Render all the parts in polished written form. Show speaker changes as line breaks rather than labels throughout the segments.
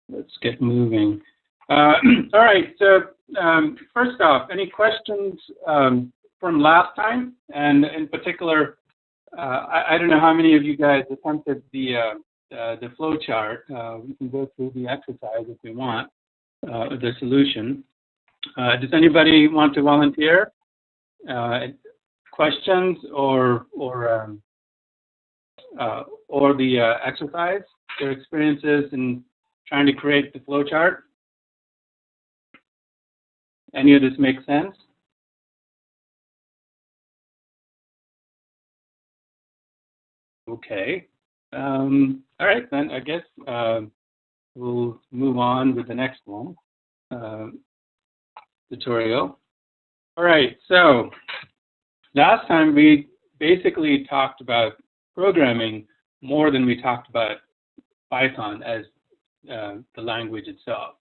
let's get moving. All right, so first off, any questions from last time? And in particular, I don't know how many of you guys attempted the flow chart. We can go through the exercise if we want, the solution. Does anybody want to volunteer? Questions or the exercise, their experiences in trying to create the flow chart? Any of this make sense? Okay. All right, then I guess we'll move on with the next one, tutorial. All right, so last time we basically talked about programming more than we talked about Python as the language itself.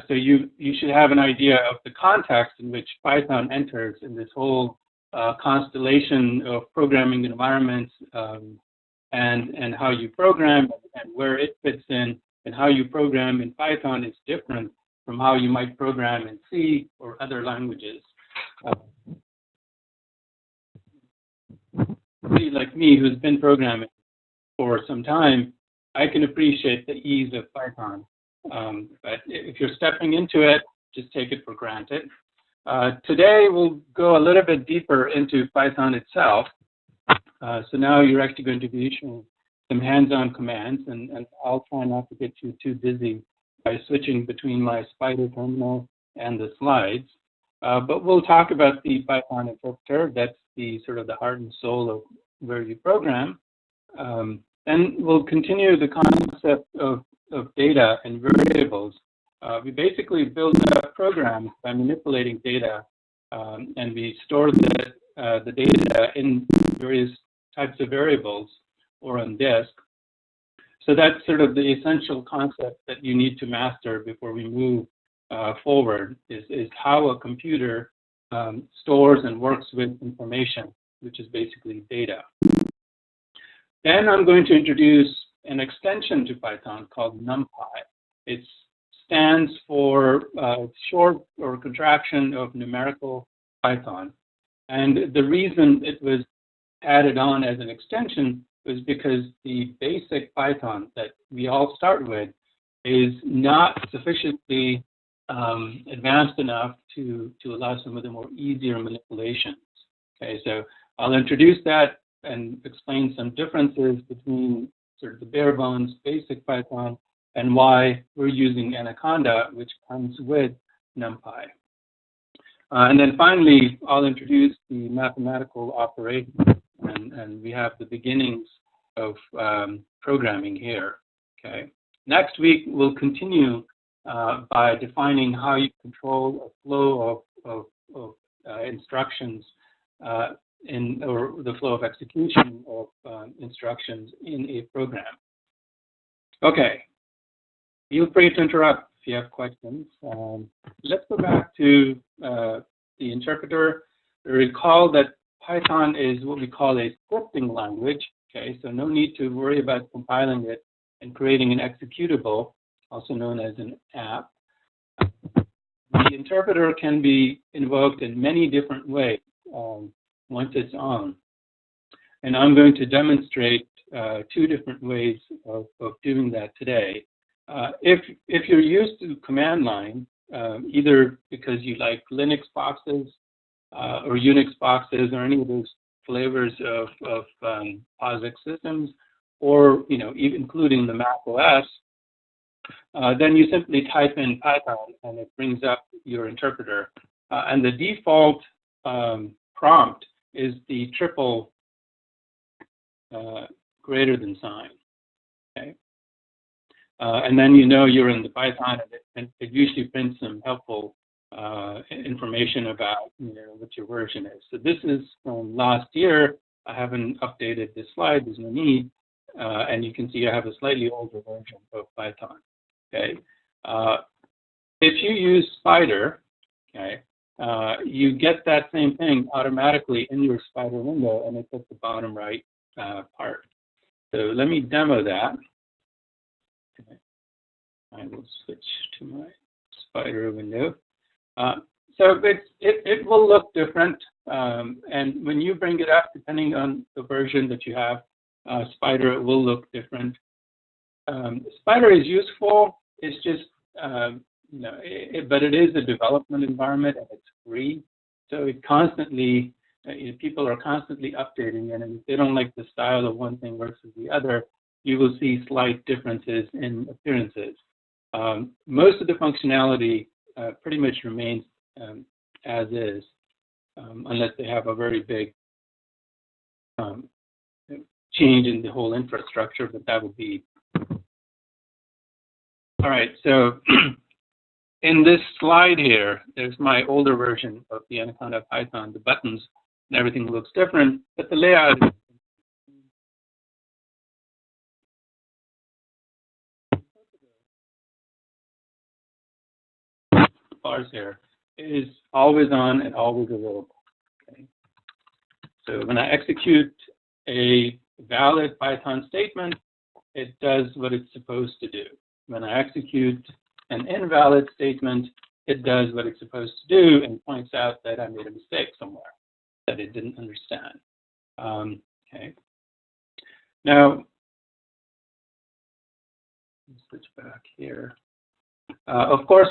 So you should have an idea of the context in which Python enters in this whole constellation of programming environments, and how you program and where it fits in, and how you program in Python is different from how you might program in C or other languages. Like me, who's been programming for some time, I can appreciate the ease of Python. But if you're stepping into it, just take it for granted. Today, we'll go a little bit deeper into Python itself. So now you're actually going to be issuing some hands-on commands, and I'll try not to get you too busy by switching between my Spider terminal and the slides. But we'll talk about the Python interpreter. That's the sort of the heart and soul of where you program. Then we'll continue the concept of data and variables. We basically build up programs by manipulating data, and we store the data in various types of variables or on disk. So that's sort of the essential concept that you need to master before we move forward, is how a computer stores and works with information, which is basically data. Then I'm going to introduce an extension to Python called NumPy. It stands for short or contraction of numerical Python. And the reason it was added on as an extension was because the basic Python that we all start with is not sufficiently advanced enough to allow some of the more easier manipulations. Okay, so I'll introduce that and explain some differences between sort of the bare bones basic Python and why we're using Anaconda, which comes with NumPy. And then finally, I'll introduce the mathematical operation, and we have the beginnings of programming here. Okay. Next week, we'll continue by defining how you control a flow of instructions or the flow of execution of instructions in a program. Okay. Feel free to interrupt if you have questions. Let's go back to the interpreter. Recall that Python is what we call a scripting language. Okay, so no need to worry about compiling it and creating an executable, also known as an app. The interpreter can be invoked in many different ways once it's on. And I'm going to demonstrate two different ways of doing that today. If you're used to command line, either because you like Linux boxes or Unix boxes or any of those flavors of POSIX systems, or even including the Mac OS, then you simply type in Python and it brings up your interpreter. And the default prompt is the triple greater than sign. Okay. And then you're in the Python, and it usually prints some helpful information about what your version is. So this is from last year. I haven't updated this slide. There's no need. And you can see I have a slightly older version of Python. Okay. If you use Spider, okay, you get that same thing automatically in your Spider window, and it's at the bottom right part. So let me demo that. Okay. I will switch to my Spider window. So it will look different, and when you bring it up, depending on the version that you have, Spider, it will look different. Spider is useful. It's just, you know, but it is a development environment and it's free. So it constantly, people are constantly updating it, and if they don't like the style of one thing versus the other, you will see slight differences in appearances. Most of the functionality pretty much remains as is, unless they have a very big change in the whole infrastructure, but that would be. All right, so in this slide here, there's my older version of the Anaconda Python. The buttons and everything looks different, but the layout bars here is always on and always available. Okay? So when I execute a valid Python statement, it does what it's supposed to do. When I execute an invalid statement, it does what it's supposed to do and points out that I made a mistake somewhere that it didn't understand. Okay. Now, let's switch back here. Of course,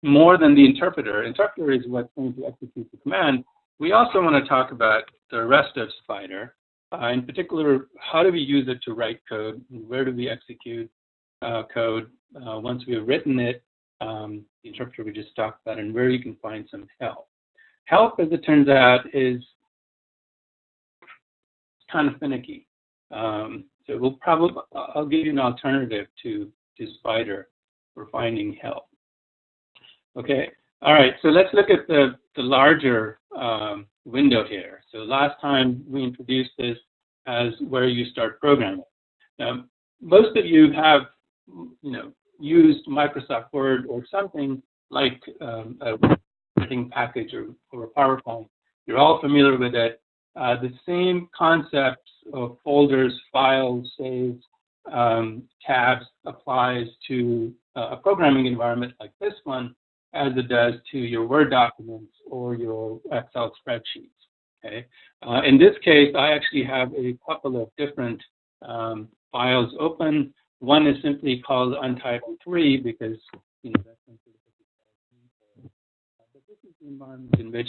more than the interpreter is what's going to execute the command. We also want to talk about the rest of Spider. In particular, how do we use it to write code? Where do we execute code once we've written it? The interpreter we just talked about, and where you can find some help. Help, as it turns out, is kind of finicky. So we'll probably, I'll give you an alternative to Spider for finding help. Okay, all right, so let's look at the larger window here. So last time we introduced this as where you start programming. Now, most of you have, used Microsoft Word or something like a writing package or a PowerPoint. You're all familiar with it. The same concepts of folders, files, saves, tabs applies to a programming environment like this one as it does to your Word documents or your Excel spreadsheets. Okay. In this case, I actually have a couple of different files open. One is simply called Untitled 3 because that's simply but this is the environment in which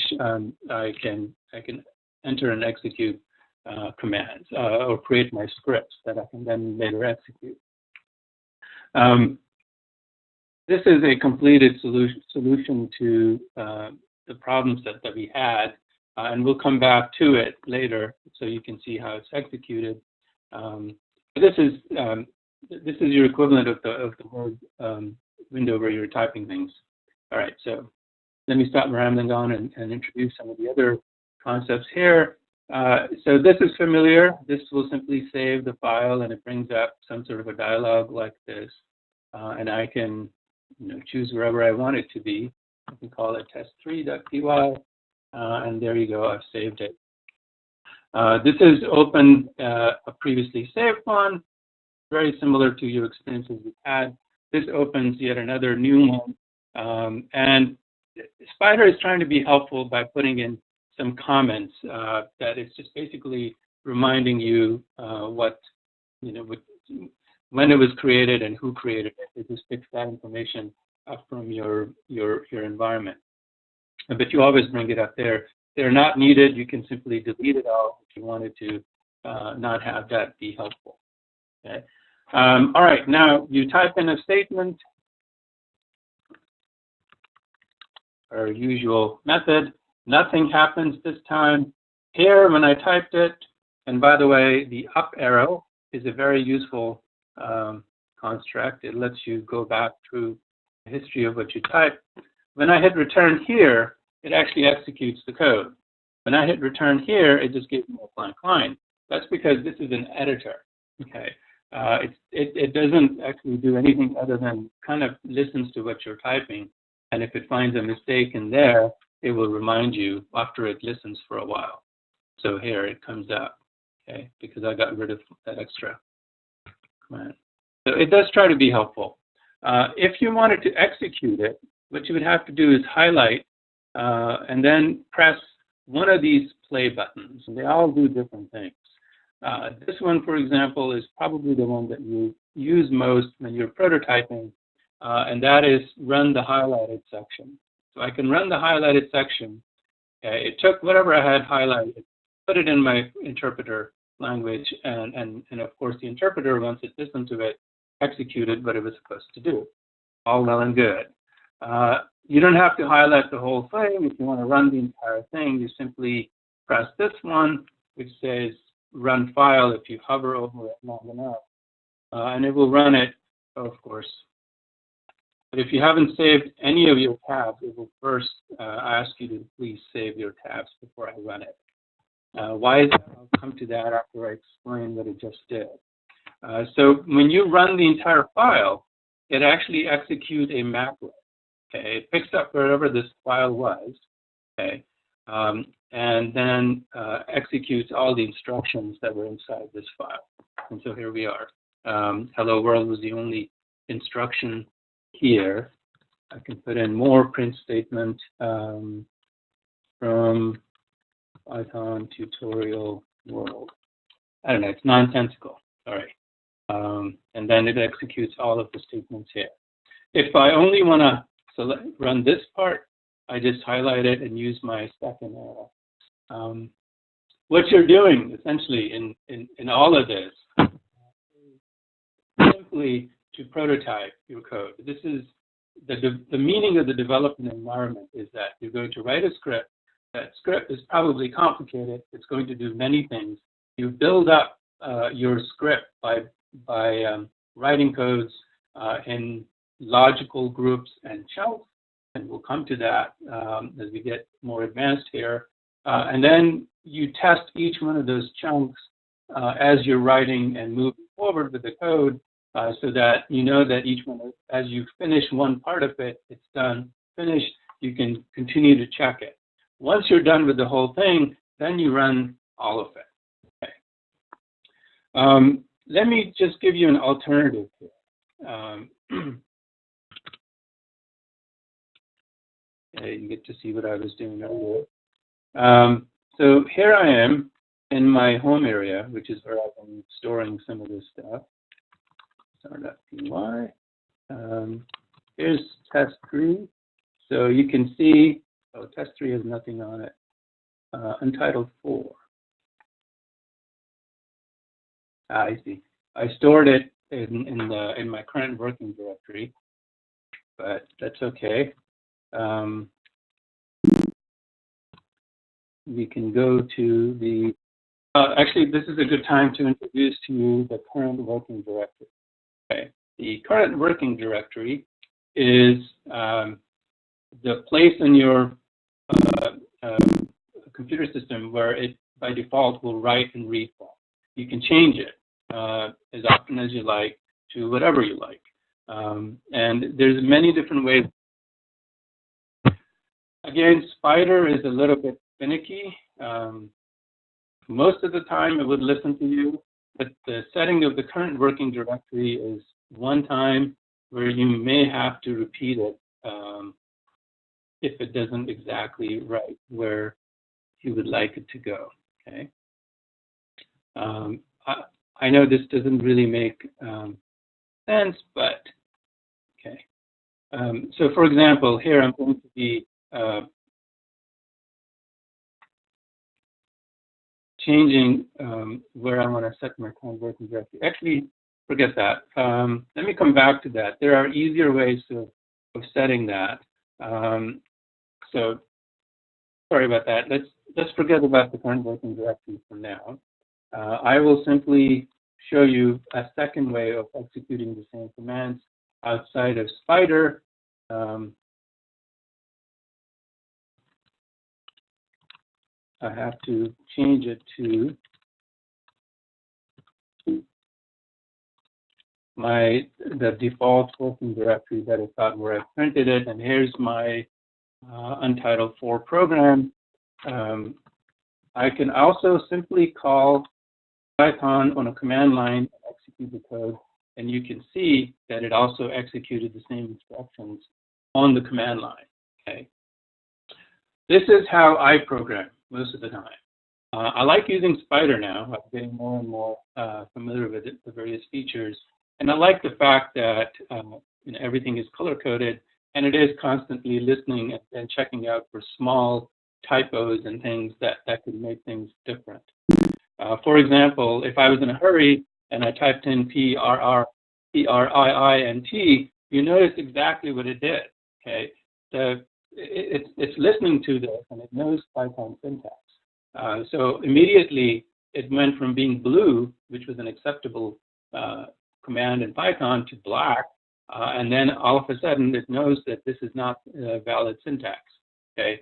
I can enter and execute commands or create my scripts that I can then later execute. This is a completed solution to the problems that we had, and we'll come back to it later so you can see how it's executed. But this is your equivalent of the Word window where you're typing things. All right, so let me stop rambling on and introduce some of the other concepts here. So this is familiar. This will simply save the file, and it brings up some sort of a dialog like this, and I can choose wherever I want it to be. I can call it test3.py, and there you go, I've saved it. This is open a previously saved one, very similar to your experiences we've had. This opens yet another new one, and Spider is trying to be helpful by putting in some comments that is just basically reminding you when it was created and who created it. It just picks that information up from your environment. But you always bring it up there. They're not needed. You can simply delete it all if you wanted to not have that be helpful. Okay. All right. Now you type in a statement, our usual method. Nothing happens this time. Here, when I typed it, and by the way, the up arrow is a very useful construct. It lets you go back through the history of what you typed. When I hit return here, it actually executes the code. When I hit return here, it just gives me a blank line. That's because this is an editor. Okay, it doesn't actually do anything other than kind of listens to what you're typing, and if it finds a mistake in there, it will remind you after it listens for a while. So here it comes up, okay, because I got rid of that extra command. So it does try to be helpful. If you wanted to execute it, what you would have to do is highlight and then press one of these play buttons. And they all do different things. This one, for example, is probably the one that you use most when you're prototyping, and that is run the highlighted section. So I can run the highlighted section. Okay, it took whatever I had highlighted, put it in my interpreter language, and of course the interpreter, once it listened to it, executed what it was supposed to do. All well and good. You don't have to highlight the whole thing. If you want to run the entire thing, you simply press this one, which says run file if you hover over it long enough, and it will run it, of course. But if you haven't saved any of your tabs, it will first ask you to please save your tabs before I run it. Why is that? I'll come to that after I explain what it just did. So when you run the entire file, it actually executes a macro. Okay, it picks up wherever this file was. Okay, and then executes all the instructions that were inside this file. And so here we are. Hello world was the only instruction here. I can put in more print statement from Python tutorial world. I don't know, it's nonsensical. Sorry. And then it executes all of the statements here. If I only want to run this part, I just highlight it and use my second arrow. What you're doing essentially in all of this is simply to prototype your code. This is the meaning of the development environment is that you're going to write a script. That script is probably complicated. It's going to do many things. You build up your script by writing codes in logical groups and chunks, and we'll come to that as we get more advanced here. And then you test each one of those chunks as you're writing and moving forward with the code, so that you know that each one, as you finish one part of it, it's done, finished, you can continue to check it. Once you're done with the whole thing, then you run all of it. Okay. Let me just give you an alternative here. Okay, you get to see what I was doing earlier. So here I am in my home area, which is where I've been storing some of this stuff. Star.py. Here's test 3. So you can see, oh, test 3 has nothing on it. Untitled 4. I see. I stored it in my current working directory, but that's okay. We can go to the. Actually, this is a good time to introduce to you the current working directory. Okay. The current working directory is the place in your computer system where it, by default, will write and read from. You can change it as often as you like to whatever you like. And there's many different ways. Again, Spider is a little bit finicky. Most of the time, it would listen to you, but the setting of the current working directory is one time where you may have to repeat it if it doesn't exactly write where you would like it to go. Okay. I know this doesn't really make sense, but okay. So, for example, here I'm going to be changing where I want to set my current working directory. Actually, forget that. Let me come back to that. There are easier ways of setting that. So, sorry about that. Let's forget about the current working directory for now. I will simply show you a second way of executing the same commands outside of Spider. I have to change it to the default working directory that I thought where I printed it, and here's my Untitled 4 program. I can also simply call Python on a command line and execute the code and you can see that it also executed the same instructions on the command line. Okay. This is how I program most of the time. I like using Spider now. I'm getting more and more familiar with it, the various features. And I like the fact that everything is color-coded, and it is constantly listening and checking out for small typos and things that could make things different. For example, if I was in a hurry and I typed in PRRIINT, you notice exactly what it did. Okay, it's listening to this and it knows Python syntax. So immediately it went from being blue, which was an acceptable command in Python, to black, and then all of a sudden it knows that this is not valid syntax. Okay,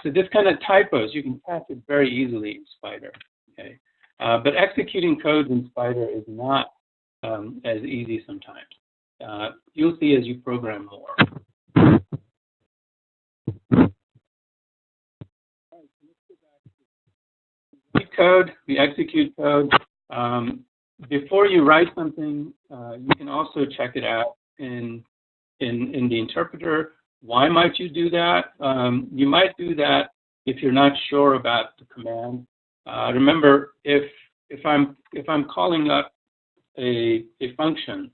so this kind of typos you can catch it very easily in Spider. Okay, but executing code in Spider is not as easy sometimes. You'll see as you program more. Code, we execute code. Before you write something, you can also check it out in the interpreter. Why might you do that? You might do that if you're not sure about the command. Remember, if I'm calling up a function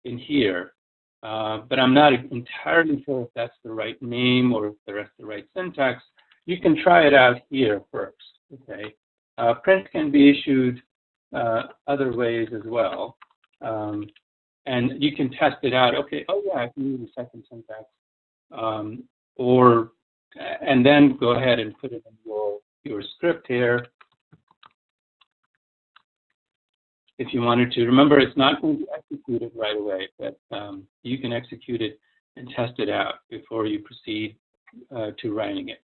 in here, but I'm not entirely sure if that's the right name or if that's the right syntax, you can try it out here first. Okay. Print can be issued other ways as well, and you can test it out. Okay, oh yeah, I can use a second syntax, and then go ahead and put it in your script here if you wanted to. Remember, it's not going to execute it right away, but you can execute it and test it out before you proceed to writing it.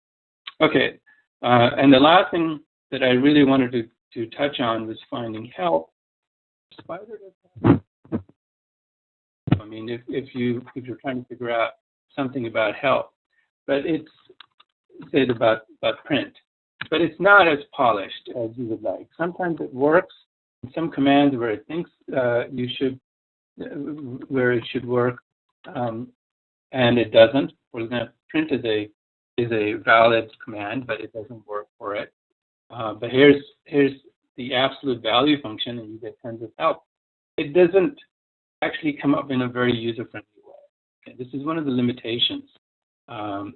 Okay, and the last thing that I really wanted to touch on was finding help. Spider does that. I mean, if you're trying to figure out something about help, but it's said about print, but it's not as polished as you would like. Sometimes it works in some commands where it thinks where it should work, and it doesn't. For example, print is a valid command, but it doesn't work for it. But here's the absolute value function, and you get tons of help. It doesn't actually come up in a very user-friendly way. Okay, this is one of the limitations of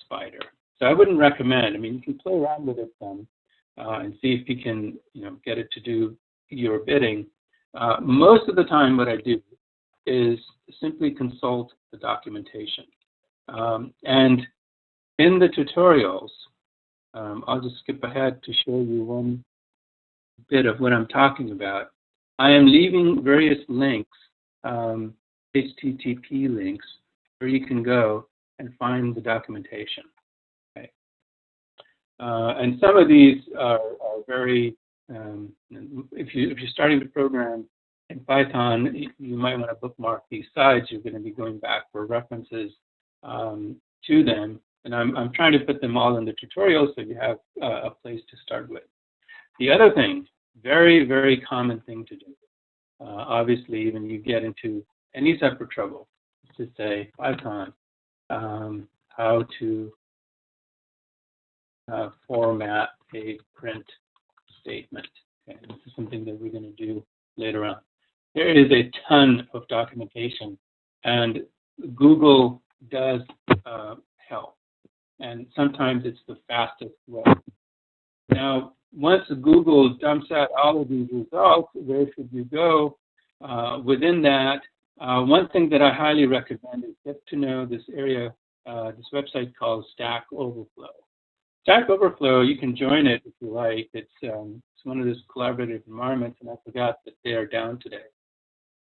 Spider. So I wouldn't recommend. I mean, you can play around with it some and see if you can, get it to do your bidding. Most of the time, what I do is simply consult the documentation, and in the tutorials. I'll just skip ahead to show you one bit of what I'm talking about. I am leaving various links, HTTP links, where you can go and find the documentation. Okay. And some of these are very, if you're starting to program in Python, you might want to bookmark these sites. You're going to be going back for references to them. And I'm trying to put them all in the tutorial so you have a place to start with. The other thing, very, very common thing to do, obviously, when you get into any type of trouble, is to say, Python, how to format a print statement. Okay, this is something that we're going to do later on. There is a ton of documentation, and Google does help. And sometimes it's the fastest way. Now, once Google dumps out all of these results, where should you go? Within that, one thing that I highly recommend is get to know this area, this website called Stack Overflow. Stack Overflow, you can join it if you like. It's one of those collaborative environments, and I forgot that they are down today.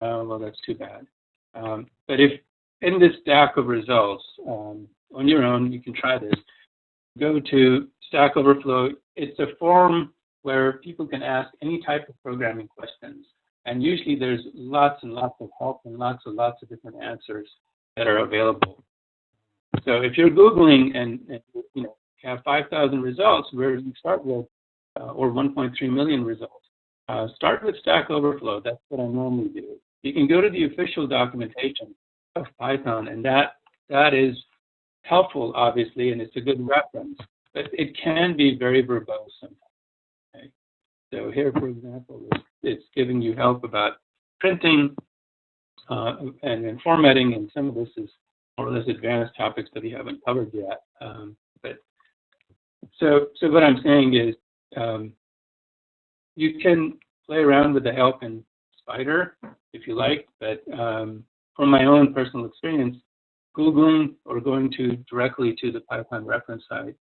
Well, that's too bad. But if in this stack of results, on your own, you can try this. Go to Stack Overflow. It's a forum where people can ask any type of programming questions. And usually there's lots and lots of help and lots of different answers that are available. So if you're Googling and have 5,000 results, where you start with, or 1.3 million results, start with Stack Overflow. That's what I normally do. You can go to the official documentation of Python, and that is helpful, obviously, and it's a good reference. But it can be very verbose sometimes. Okay? So here, for example, it's giving you help about printing and then formatting, and some of this is more or less advanced topics that we haven't covered yet. But so what I'm saying is you can play around with the help in Spider if you like, but from my own personal experience, Googling or going directly to the Python reference site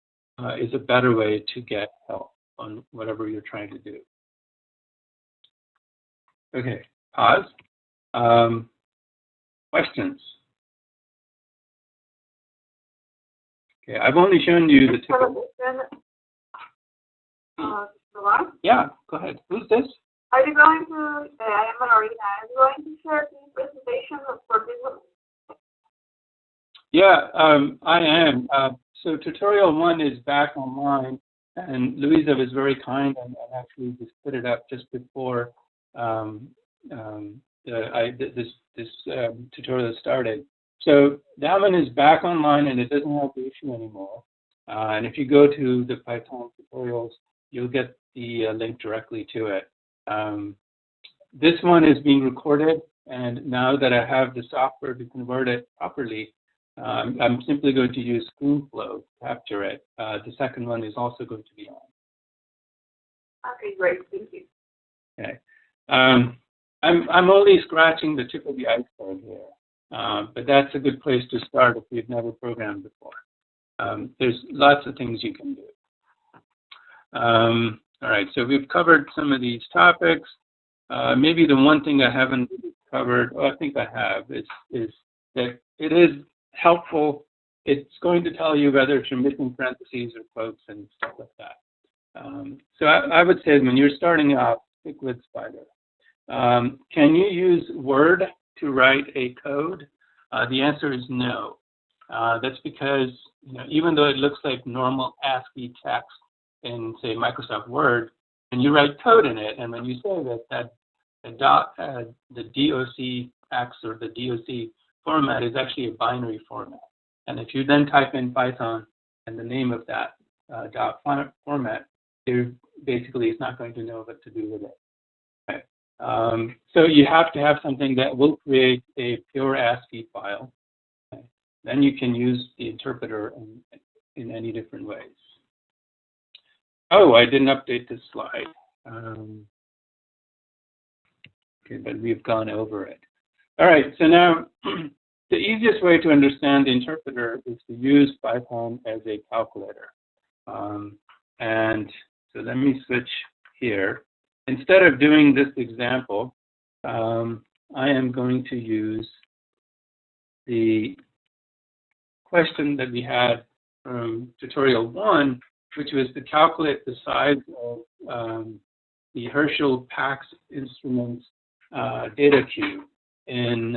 is a better way to get help on whatever you're trying to do. Okay, pause. Questions? Okay, I've only shown you the typical. Yeah, go ahead. Who's this?
Are you going to, I am Marina, are you going to share the presentation for this one?
Yeah, I am. So tutorial 1 is back online, and Louisa was very kind and actually just put it up just before this tutorial started. So that one is back online, and it doesn't have the issue anymore. And if you go to the Python tutorials, you'll get the link directly to it. This one is being recorded, and now that I have the software to convert it properly, I'm simply going to use ScreenFlow to capture it. The second one is also going to be on.
Okay, great. Thank you.
Okay. I'm only scratching the tip of the iceberg here, but that's a good place to start if you've never programmed before. There's lots of things you can do. All right, so we've covered some of these topics. Maybe the one thing I haven't covered, I think I have, is that it is helpful. It's going to tell you whether it's missing parentheses or quotes and stuff like that. So I would say when you're starting out, stick with Spider. Can you use Word to write a code? The answer is no. That's because even though it looks like normal ASCII text in, say, Microsoft Word, and you write code in it, and when you say that the docx or the doc format is actually a binary format. And if you then type in Python and the name of that dot format, basically it's not going to know what to do with it. Okay. So you have to have something that will create a pure ASCII file. Okay. Then you can use the interpreter in any different ways. Oh, I didn't update this slide. Okay, but we've gone over it. All right, so now the easiest way to understand the interpreter is to use Python as a calculator. And so let me switch here. Instead of doing this example, I am going to use the question that we had from tutorial 1, which was to calculate the size of the Herschel PAX Instruments data cube in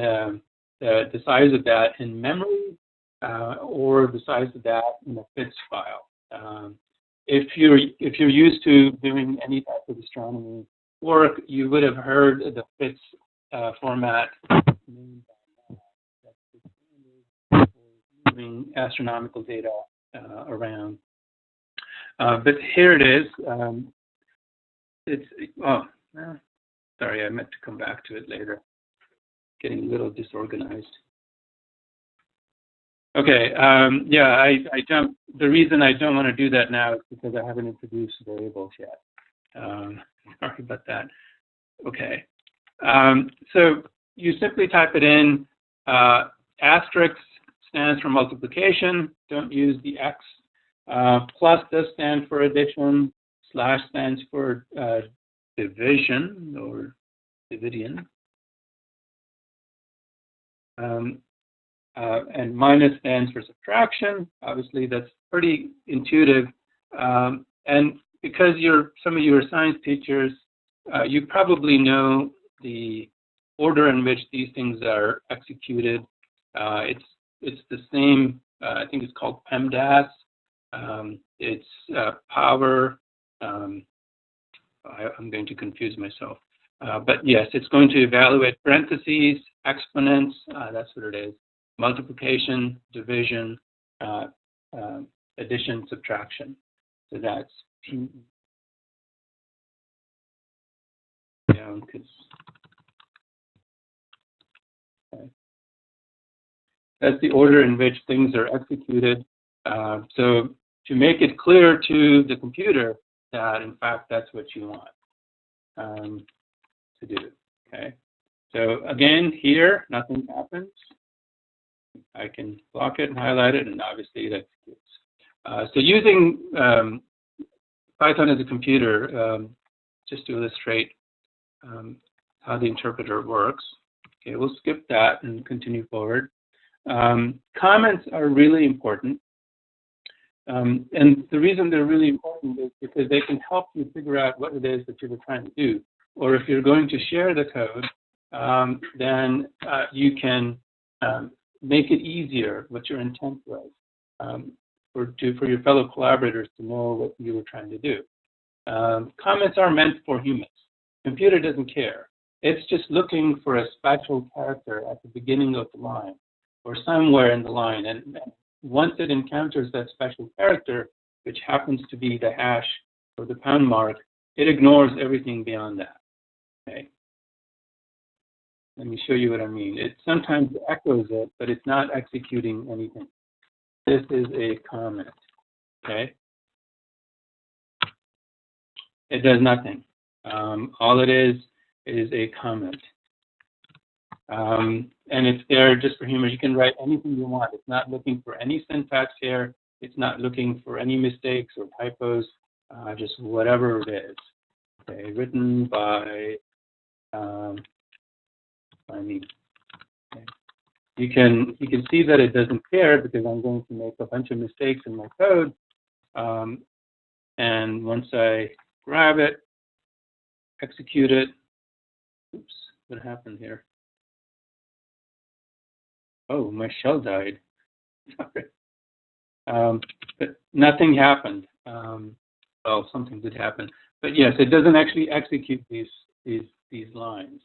the size of that in memory or the size of that in a FITS file. If you're used to doing any type of astronomy work, you would have heard the FITS format moving astronomical data around. But here it is. Sorry, I meant to come back to it later. Getting a little disorganized. Okay, yeah, I don't. The reason I don't want to do that now is because I haven't introduced variables yet. Sorry about that. Okay, so you simply type it in. Asterisk stands for multiplication. Don't use the X. Plus does stand for addition. Slash stands for division or division. And minus stands for subtraction. Obviously, that's pretty intuitive. And because some of you are science teachers, you probably know the order in which these things are executed. It's the same. I think it's called PEMDAS. It's power. I'm going to confuse myself. But yes, it's going to evaluate parentheses, exponents, that's what it is, multiplication, division, addition, subtraction. So that's down because that's the order in which things are executed. So to make it clear to the computer that, in fact, that's what you want to do. Okay. So again, here, nothing happens. I can block it and highlight it, and obviously it executes. So using Python as a computer, just to illustrate how the interpreter works. Okay, we'll skip that and continue forward. Comments are really important. And the reason they're really important is because they can help you figure out what it is that you were trying to do. Or if you're going to share the code, then you can make it easier what your intent was for your fellow collaborators to know what you were trying to do. Comments are meant for humans. Computer doesn't care. It's just looking for a special character at the beginning of the line or somewhere in the line. And once it encounters that special character, which happens to be the hash or the pound mark, it ignores everything beyond that. Okay. Let me show you what I mean. It sometimes echoes it, but it's not executing anything. This is a comment. Okay. It does nothing. All it is a comment. And it's there just for humor. You can write anything you want. It's not looking for any syntax here. It's not looking for any mistakes or typos, just whatever it is. Okay, written by me. Okay. You can see that it doesn't care because I'm going to make a bunch of mistakes in my code. And once I grab it, execute it. Oops, what happened here? Oh, my shell died. Sorry. But nothing happened. Well, something did happen. But yes, it doesn't actually execute these lines.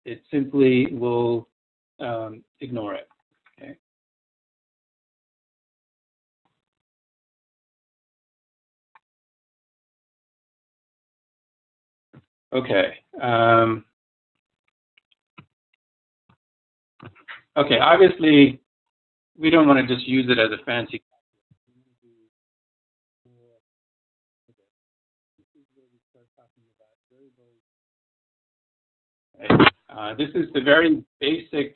It simply will ignore it. Okay. Okay. Okay. Obviously, we don't want to just use it as a fancy. This is the very basic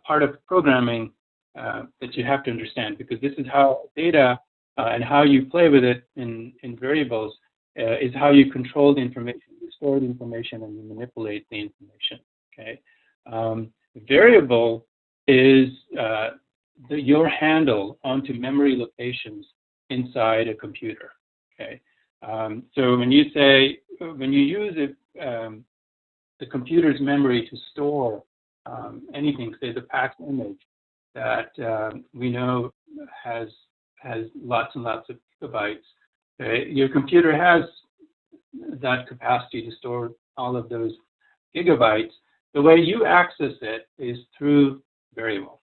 part of programming that you have to understand, because this is how data and how you play with it in variables is how you control the information, you store the information, and you manipulate the information. Okay. Variable is your handle onto memory locations inside a computer. Okay. So when you use it, the computer's memory to store anything, say the PAX image that we know has lots and lots of gigabytes. Okay? Your computer has that capacity to store all of those gigabytes. The way you access it is through variable.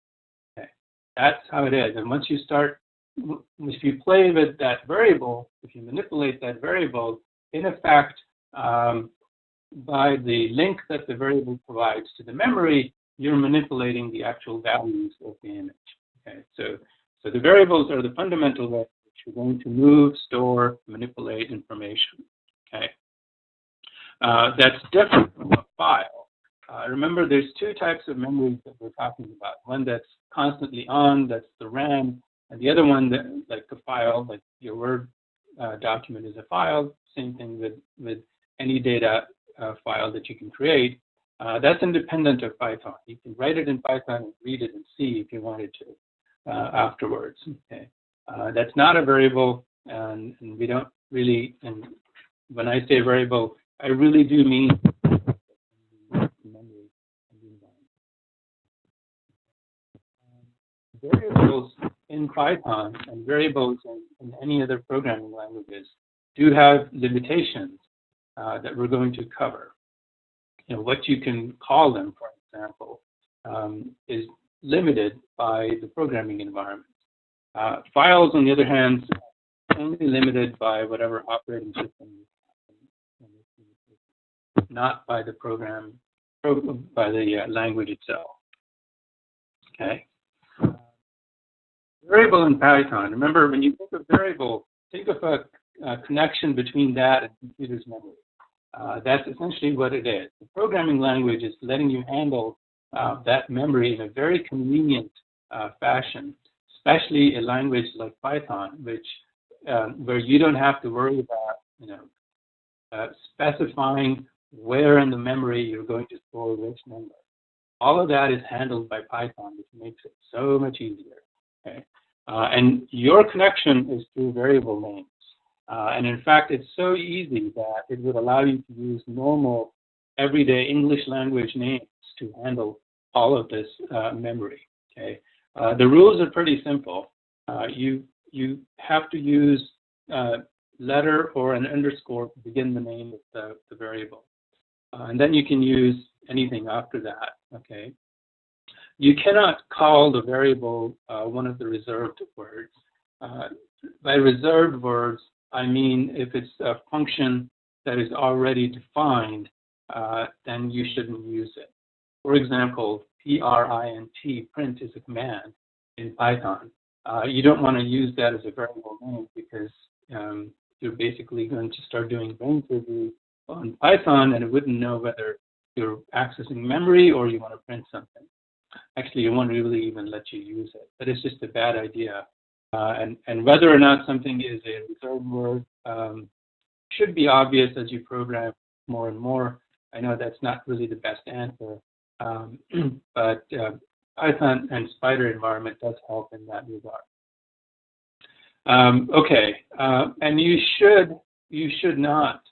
Okay? That's how it is. And once you start, if you play with that variable, if you manipulate that variable, in effect, by the link that the variable provides to the memory, you're manipulating the actual values of the image. Okay, so the variables are the fundamental way in which you're going to move, store, manipulate information. Okay, that's different from a file. Remember, there's two types of memories that we're talking about. One that's constantly on, that's the RAM, and the other one that, like the file, like your Word document is a file. Same thing with any data file that you can create. That's independent of Python. You can write it in Python and read it in C if you wanted to afterwards. Okay, that's not a variable, and we don't really. And when I say variable, I really do mean memory. Variables in Python and variables in any other programming languages do have limitations that we're going to cover. You know, what you can call them, for example, is limited by the programming environment. Files, on the other hand, only limited by whatever operating system, not by the by the language itself. Okay. Variable in Python. Remember, when you think of variable, think of a connection between that and computer's memory. That's essentially what it is. The programming language is letting you handle that memory in a very convenient fashion, especially a language like Python, which where you don't have to worry about, specifying where in the memory you're going to store which number. All of that is handled by Python, which makes it so much easier. Okay? And your connection is through variable names. And in fact, it's so easy that it would allow you to use normal, everyday English language names to handle all of this memory. Okay? The rules are pretty simple. You have to use letter or an underscore to begin the name of the variable. And then you can use anything after that. Okay? You cannot call the variable one of the reserved words. By reserved words, I mean if it's a function that is already defined, then you shouldn't use it. For example, print is a command in Python. You don't want to use that as a variable name because you're basically going to start doing brain surgery on Python and it wouldn't know whether you're accessing memory or you want to print something. Actually, it won't really even let you use it, but it's just a bad idea. And whether or not something is a reserved word should be obvious as you program more and more. I know that's not really the best answer, but Python and Spider environment does help in that regard. Okay, and you should not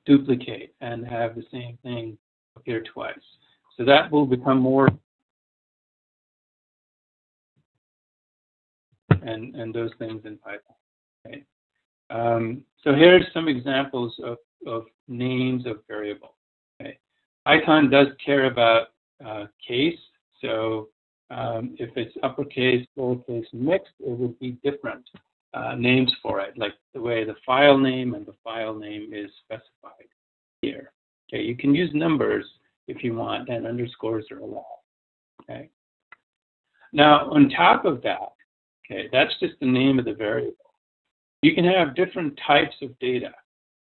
duplicate and have the same thing appear twice. So that will become more, and those things in Python. Okay. So here's some examples of names of variables. Okay. Python does care about case, so if it's uppercase, lowercase, mixed, it would be different names for it, like the way the file name and the file name is specified here. Okay, you can use numbers if you want, and underscores are allowed. Okay. Now, on top of that, okay, that's just the name of the variable. You can have different types of data,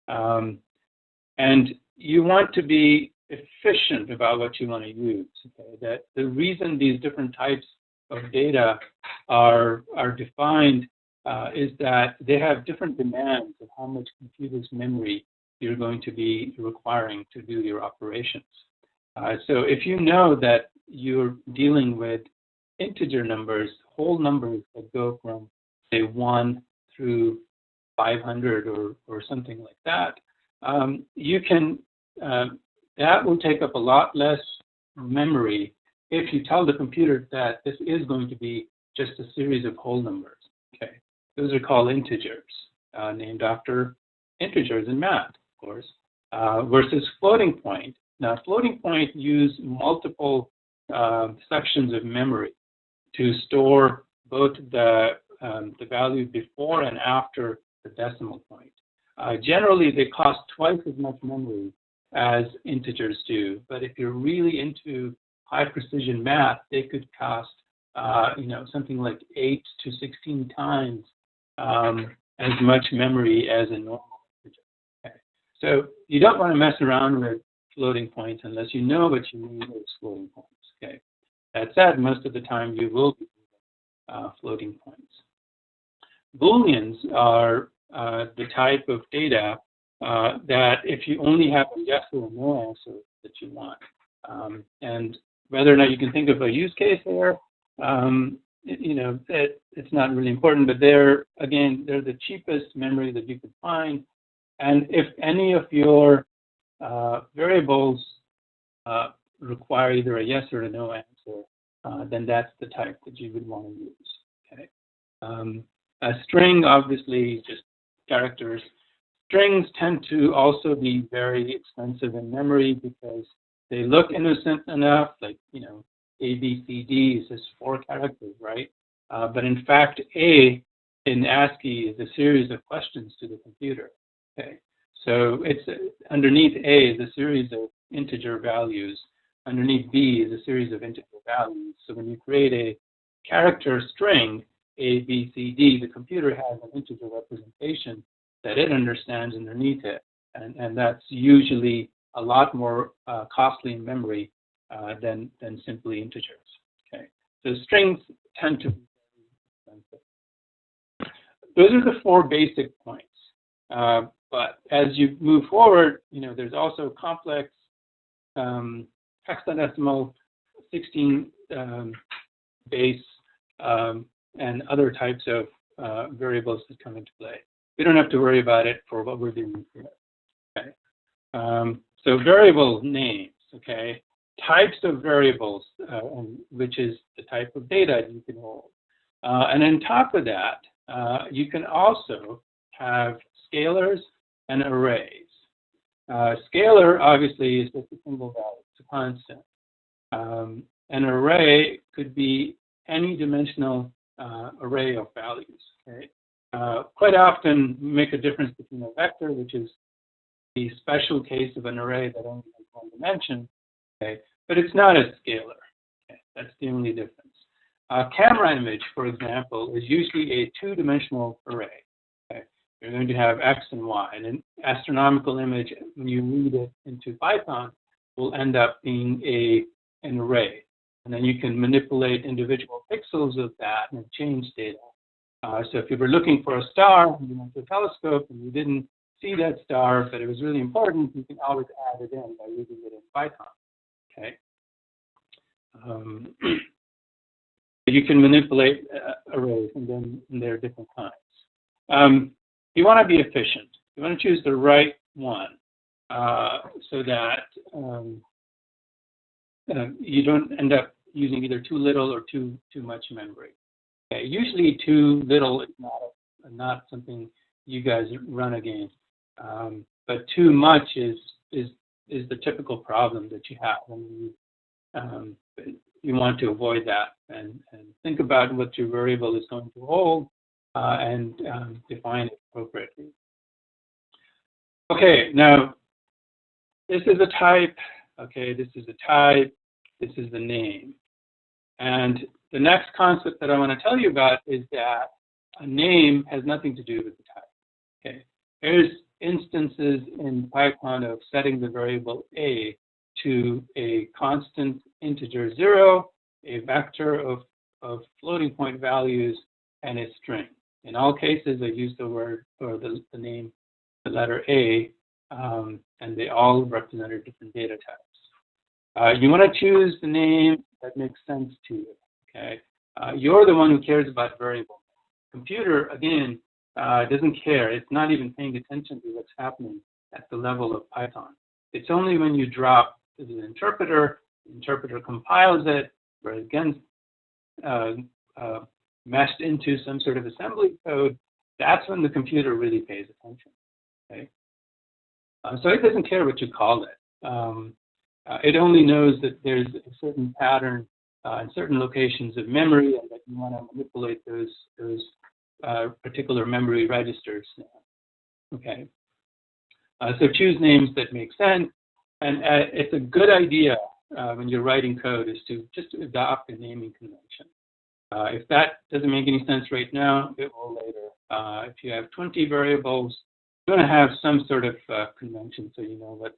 and you want to be efficient about what you want to use. Okay? That the reason these different types of data are defined is that they have different demands of how much computer's memory you're going to be requiring to do your operations. So if you know that you're dealing with integer numbers, whole numbers that go from, say, 1 through 500 or something like that, you can, that will take up a lot less memory if you tell the computer that this is going to be just a series of whole numbers. Okay, those are called integers, named after integers in math, of course, versus floating point. Now, floating point use multiple sections of memory to store both the value before and after the decimal point. Generally, they cost twice as much memory as integers do, but if you're really into high precision math, they could cost something like 8 to 16 times as much memory as a normal integer. Okay. So you don't want to mess around with floating points unless you know what you need as floating points. Okay. That said, most of the time you will be using floating points. Booleans are the type of data that if you only have a yes or a no answer that you want. And whether or not you can think of a use case there, it's not really important, but they're the cheapest memory that you could find. And if any of your variables require either a yes or a no answer, then that's the type that you would want to use. Okay. A string, obviously, just characters. Strings tend to also be very expensive in memory because they look innocent enough, like, you know, A, B, C, D is just 4 characters, right? But in fact, A in ASCII is a series of questions to the computer. Okay, so it's underneath A is a series of integer values. Underneath B is a series of integer values. So when you create a character string, A, B, C, D, the computer has an integer representation that it understands underneath it. And that's usually a lot more costly in memory than simply integers. Okay, so strings tend to be very expensive. Those are the 4 basic points. But as you move forward, you know, there's also complex hexadecimal 16 base and other types of variables that come into play. We don't have to worry about it for what we're doing here. Okay. So variable names, okay, types of variables, which is the type of data you can hold. And on top of that, you can also have scalars and arrays. Scalar, obviously, is just a single value. It's a constant. An array could be any dimensional array of values. Okay? Quite often, make a difference between a vector, which is the special case of an array that only has 1 dimension, okay? But it's not a scalar. Okay? That's the only difference. A camera image, for example, is usually a 2-dimensional array. Okay? You're going to have X and Y. And an astronomical image, when you read it into Python, will end up being an array. And then you can manipulate individual pixels of that and change data. So if you were looking for a star, you went to a telescope and you didn't see that star, but it was really important, you can always add it in by using it in Python. Okay. You can manipulate arrays, and then there are different kinds. You want to be efficient. You want to choose the right one so that you don't end up using either too little or too much memory. Okay. Usually too little is not something you guys run against, but too much is the typical problem that you have when you want to avoid that and think about what your variable is going to hold and define it appropriately. Okay, now this is a type. Okay, this is a type. This is the name. And the next concept that I want to tell you about is that a name has nothing to do with the type. Okay, there's instances in Python of setting the variable A to a constant integer 0, a vector of floating point values, and a string. In all cases, I use the word or the name, the letter A, and they all represented different data types. You want to choose the name that makes sense to you. Okay, you're the one who cares about variables. Computer, again, doesn't care. It's not even paying attention to what's happening at the level of Python. It's only when you drop to the interpreter compiles it, or again, meshed into some sort of assembly code, that's when the computer really pays attention. Okay? So it doesn't care what you call it. It only knows that there's a certain pattern in certain locations of memory, and that you want to manipulate those particular memory registers. Okay. So choose names that make sense, and it's a good idea when you're writing code is to just adopt a naming convention. If that doesn't make any sense right now, it will later. If you have 20 variables, you're going to have some sort of convention so you know what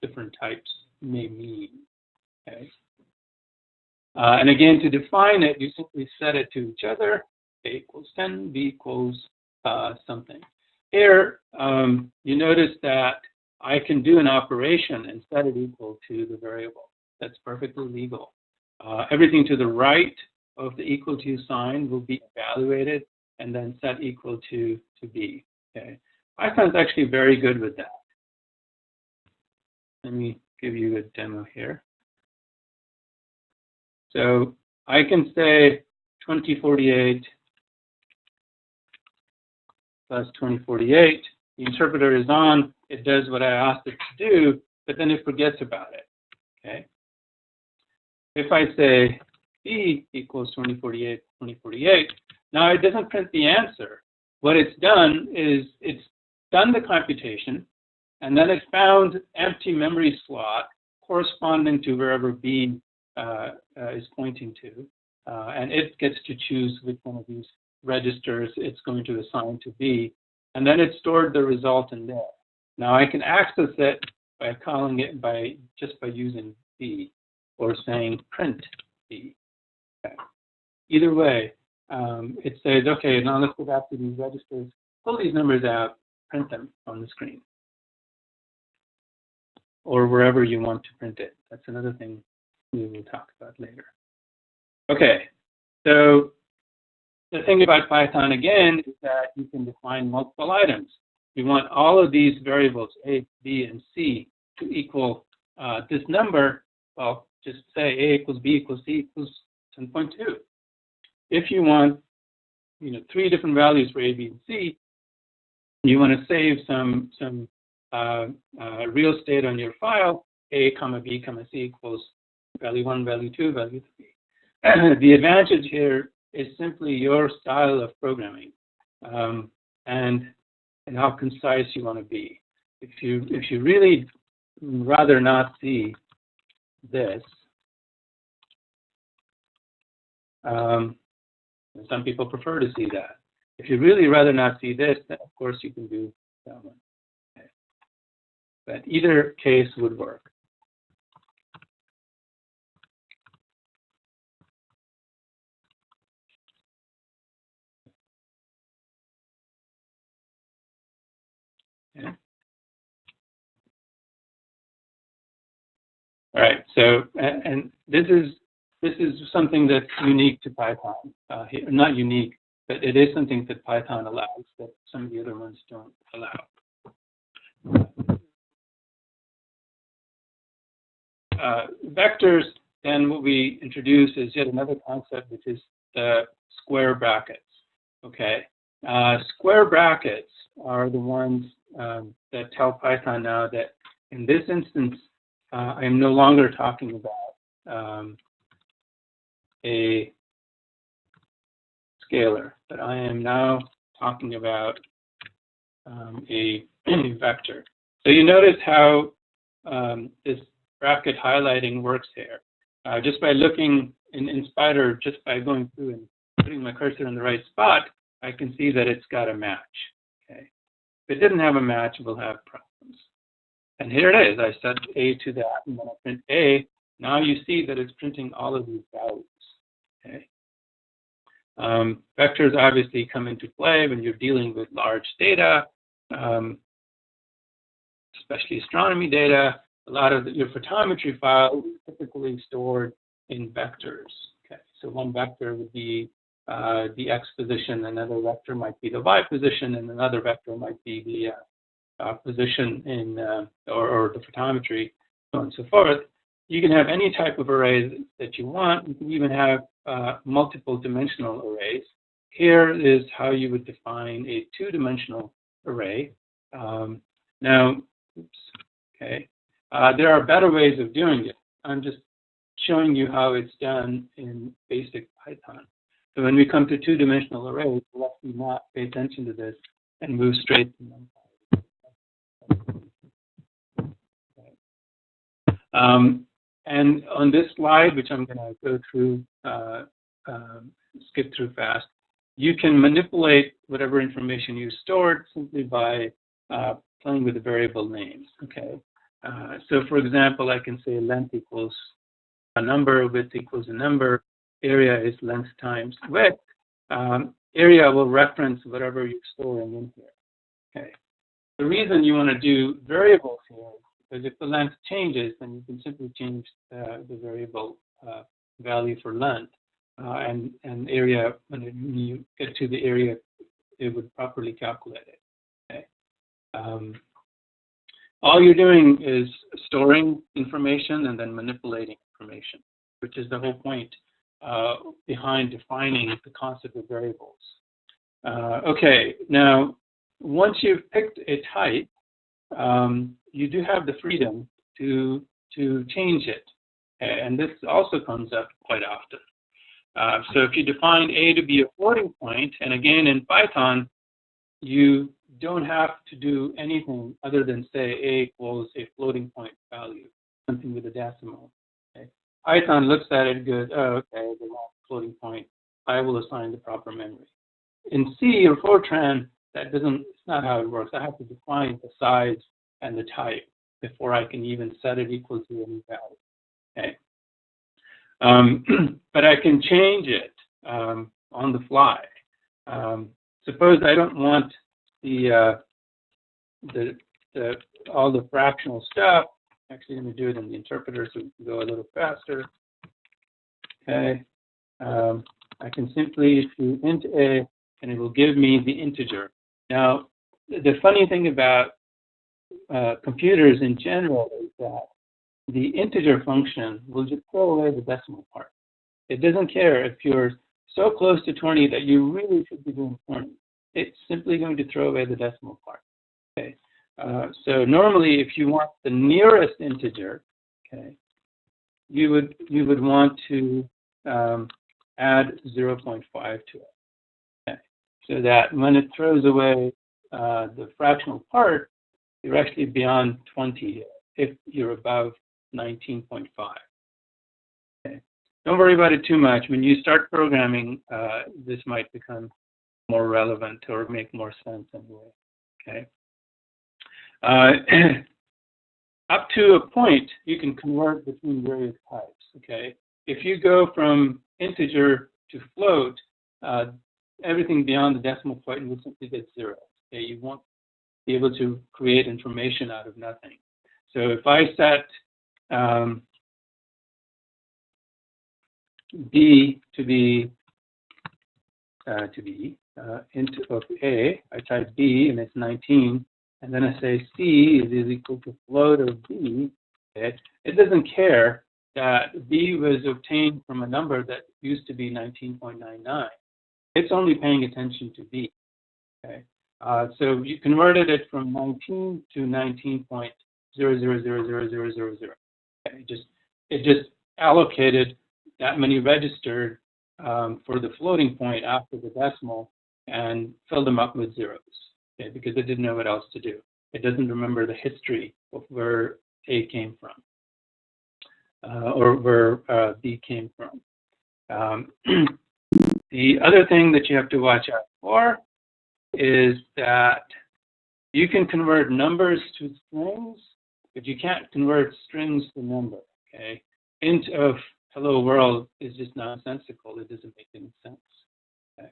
different types may mean. Okay. And again, to define it, you simply set it to each other. A equals 10, B equals something. Here, you notice that I can do an operation and set it equal to the variable. That's perfectly legal. Everything to the right of the equal to sign will be evaluated and then set equal to B. Okay. Python is actually very good with that. Let me give you a demo here. So I can say 2048 plus 2048. The interpreter is on. It does what I asked it to do, but then it forgets about it. Okay. If I say B equals 2048, 2048, now it doesn't print the answer. What it's done is it's done the computation, and then it found empty memory slot corresponding to wherever B is pointing to, and it gets to choose which one of these registers it's going to assign to B, and then it stored the result in there. Now I can access it by calling it just by using B or saying print B. Okay. Either way, it says, okay, now let's go back to these registers, pull these numbers out, print them on the screen, or wherever you want to print it. That's another thing we will talk about later. Okay, so the thing about Python, again, is that you can define multiple items. You want all of these variables, A, B, and C, to equal this number. Well, just say A equals B equals C equals 10.2. If you want, 3 different values for A, B, and C, you want to save some real estate on your file, A, comma, B, comma, C equals value 1, value 2, value 3. The advantage here is simply your style of programming and how concise you want to be. If you really rather not see this, some people prefer to see that. If you really rather not see this, then of course you can do that one. Okay. But either case would work. Okay. All right. So, and this is something that's unique to Python. Not unique, but it is something that Python allows that some of the other ones don't allow. Vectors, then what we introduce is yet another concept, which is the square brackets. Okay, square brackets are the ones that tell Python now that in this instance, I am no longer talking about a scalar, but I am now talking about a vector. So you notice how this bracket highlighting works here. Just by looking in Spider, just by going through and putting my cursor in the right spot, I can see that it's got a match. Okay. If it didn't have a match, we'll have problems. And here it is. I set A to that, and when I print A, now you see that it's printing all of these values. Okay. Vectors obviously come into play when you're dealing with large data, especially astronomy data. A lot of your photometry files are typically stored in vectors. Okay, so one vector would be the x position, another vector might be the y position, and another vector might be the position in or the photometry, so on and so forth. You can have any type of array that you want. You can even have multiple dimensional arrays. Here is how you would define a two-dimensional array. Now, oops, okay. There are better ways of doing it. I'm just showing you how it's done in basic Python. So when we come to two-dimensional arrays, let's not pay attention to this and move straight to numpy. And on this slide, which I'm going to go through, skip through fast, you can manipulate whatever information you stored simply by playing with the variable names. Okay. So for example, I can say length equals a number, width equals a number, area is length times width. Area will reference whatever you're storing in here. Okay. The reason you want to do variables here is because if the length changes, then you can simply change the variable value for length. And area, when you get to the area, it would properly calculate it. Okay. All you're doing is storing information and then manipulating information, which is the whole point behind defining the concept of variables. Okay, now once you've picked a type, you do have the freedom to change it. And this also comes up quite often. So if you define A to be a floating point, and again in Python, you don't have to do anything other than say A equals a floating point value, something with a decimal. Okay. Python looks at it and goes, oh, okay, they want a floating point. I will assign the proper memory. In C or Fortran, it's not how it works. I have to define the size and the type before I can even set it equal to any value. Okay. But I can change it on the fly. Suppose I don't want all the fractional stuff. Actually, let me do it in the interpreter so we can go a little faster. Okay. I can simply issue int A, and it will give me the integer. Now, the funny thing about computers in general is that the integer function will just throw away the decimal part. It doesn't care if you're so close to 20 that you really should be doing 20. It's simply going to throw away the decimal part. Okay. So normally, if you want the nearest integer, okay, you would want to add 0.5 to it. Okay. So that when it throws away the fractional part, you're actually beyond 20 if you're above 19.5. Okay. Don't worry about it too much. When you start programming, this might become more relevant or make more sense anyway. Okay. Up to a point, you can convert between various types. Okay. If you go from integer to float, everything beyond the decimal point will simply get 0. Okay. You won't be able to create information out of nothing. So if I set B to be int of A, I type B and it's 19, and then I say C is equal to float of B. Okay? It doesn't care that B was obtained from a number that used to be 19.99. It's only paying attention to B. Okay? So you converted it from 19 to 19.0000000. Okay? It just allocated that many registered for the floating point after the decimal and filled them up with zeros, okay, because it didn't know what else to do. It doesn't remember the history of where A came from or where B came from. The other thing that you have to watch out for is that you can convert numbers to strings, but you can't convert strings to number. Okay, int of hello world is just nonsensical. It doesn't make any sense. Okay.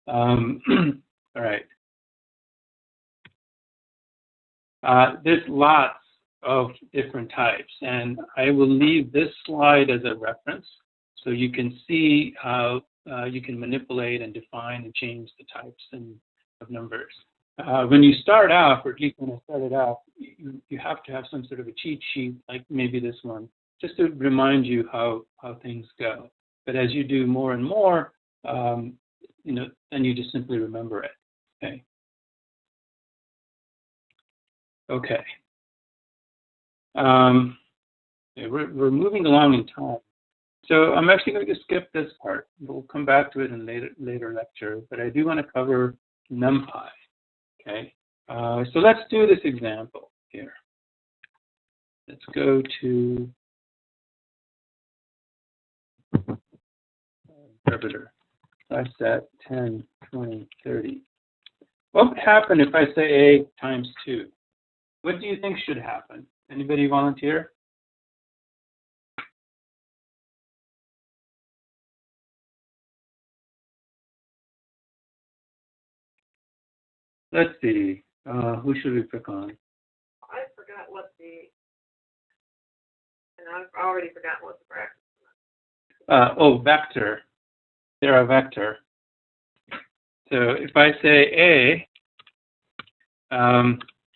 All right. There's lots of different types, and I will leave this slide as a reference so you can see how you can manipulate and define and change the types of numbers. When you start off, or at least when I started off, you have to have some sort of a cheat sheet, like maybe this one, just to remind you how things go. But as you do more and more, then you just simply remember it. Okay. Okay. We're moving along in time. So I'm actually going to skip this part. We'll come back to it in later lecture, but I do want to cover NumPy. Okay. So let's do this example here. Let's go to interpreter. I set 10, 20, 30. What would happen if I say A times 2? What do you think should happen? Anybody volunteer? Let's see. Who should we pick on?
I forgot what and I've already forgotten what the bracket.
Vector. They're a vector. So if I say A,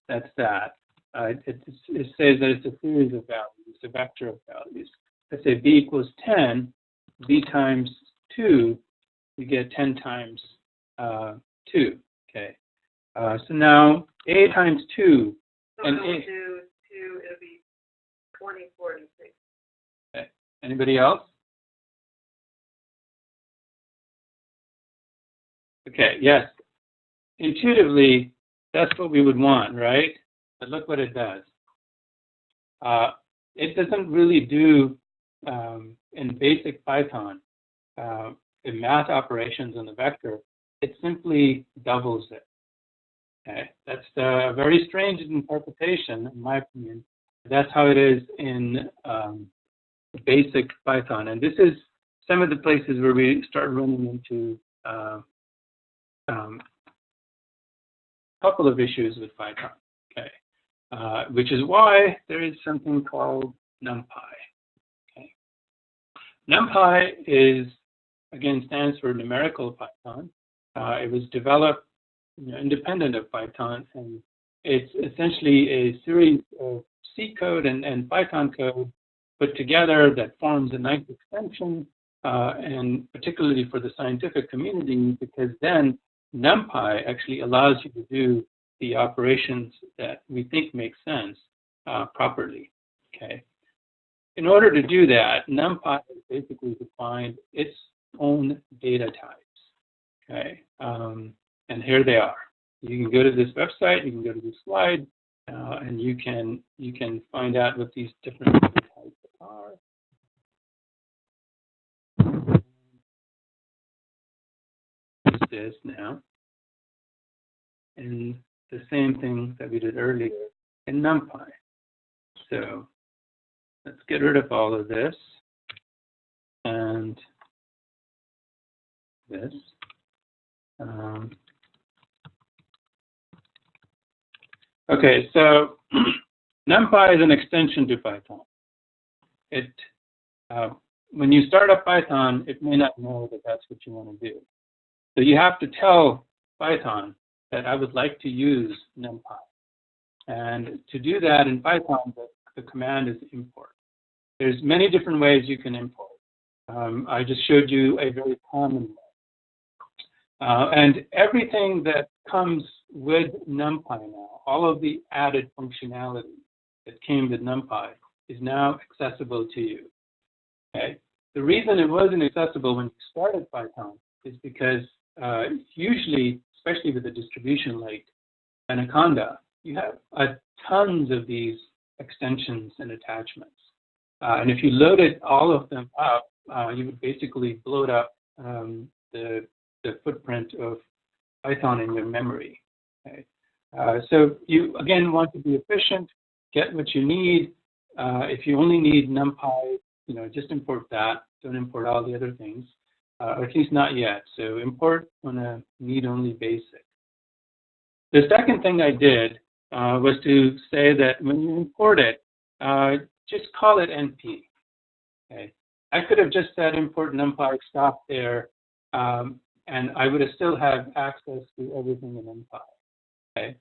that's that. It says that it's a series of values. It's a vector of values. Let's say B equals 10. B times 2, you get 10 times 2. Okay. So now A times 2.
So
and
it'll
A.
do 2, it'll be 20, 46.
Okay. Anybody else? Okay, yes. Intuitively, that's what we would want, right? But look what it does. It doesn't really do, in basic Python, the math operations on the vector. It simply doubles it. Okay, that's a very strange interpretation, in my opinion. That's how it is in basic Python, and this is some of the places where we start running into a couple of issues with Python. Okay, which is why there is something called NumPy. Okay, NumPy is, again, stands for numerical Python. It was developed independent of Python, and it's essentially a series of C code and Python code put together that forms a nice extension, and particularly for the scientific community, because then NumPy actually allows you to do the operations that we think make sense properly. Okay. In order to do that, NumPy is basically defined its own data types. Okay. And here they are. You can go to this website, you can go to this slide, and you can find out what these different data types are. Use this now. And the same thing that we did earlier in NumPy. So let's get rid of all of this and this. Okay, so NumPy is an extension to Python. It, when you start up Python, it may not know that that's what you want to do. So you have to tell Python that I would like to use NumPy. And to do that in Python, the command is import. There's many different ways you can import. I just showed you a very common way. And everything that comes with NumPy now, all of the added functionality that came with NumPy is now accessible to you. Okay? The reason it wasn't accessible when you started Python is because usually, especially with a distribution like Anaconda, you have tons of these extensions and attachments. And if you loaded all of them up, you would basically bloat up the footprint of Python in your memory. Okay? So you, again, want to be efficient, get what you need. If you only need NumPy, just import that. Don't import all the other things, or at least not yet. So import on a need-only basic. The second thing I did was to say that when you import it, just call it NP. Okay? I could have just said import NumPy, stop there, and I would have still have access to everything in NumPy. Okay?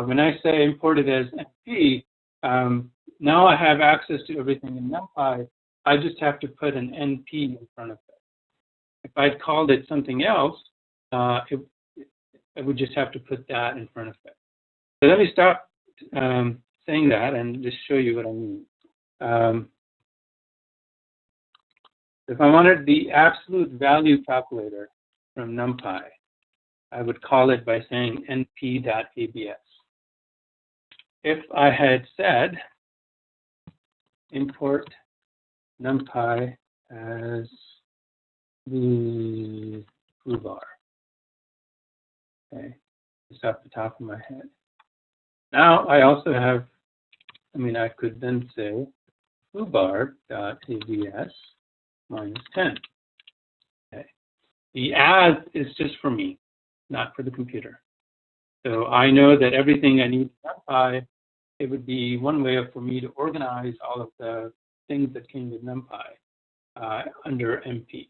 When I say import it as NP, now I have access to everything in NumPy. I just have to put an NP in front of it. If I'd called it something else, I would just have to put that in front of it. So let me stop saying that and just show you what I mean. If I wanted the absolute value calculator from NumPy, I would call it by saying np.abs. If I had said import NumPy as the Babar, okay, just off the top of my head. Now I also have, I could then say foobar.abs minus 10. Okay. The as is just for me, not for the computer. So I know that everything I need to NumPy, it would be one way for me to organize all of the things that came with NumPy under MP.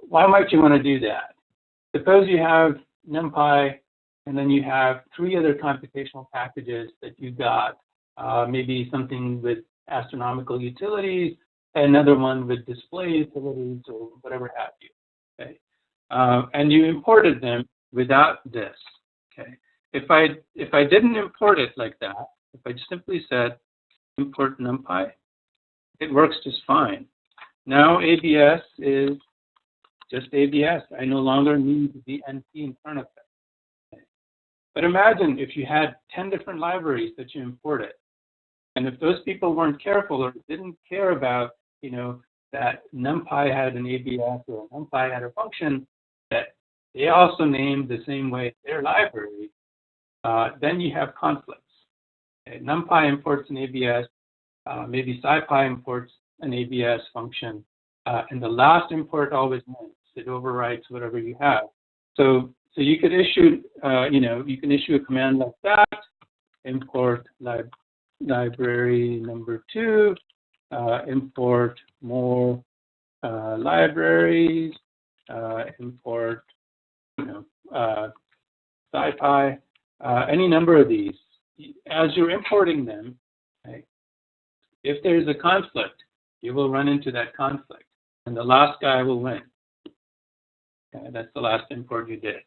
Why might you want to do that? Suppose you have NumPy and then you have 3 other computational packages that you got, maybe something with astronomical utilities, another one with display utilities, or whatever have you. Okay? And you imported them without this. Okay. If I didn't import it like that, if I simply said import NumPy, it works just fine. Now ABS is just ABS. I no longer need the NP in front of it. But imagine if you had 10 different libraries that you imported, and if those people weren't careful or didn't care about, that NumPy had an ABS or NumPy had a function that they also named the same way as their library, then you have conflicts. Okay? NumPy imports an ABS, maybe SciPy imports an ABS function, and the last import always wins. It overwrites whatever you have. So you could issue, you can issue a command like that: import library number 2, import more libraries, import, SciPy, any number of these. As you're importing them, okay, if there's a conflict, you will run into that conflict, and the last guy will win. Okay, that's the last import you did.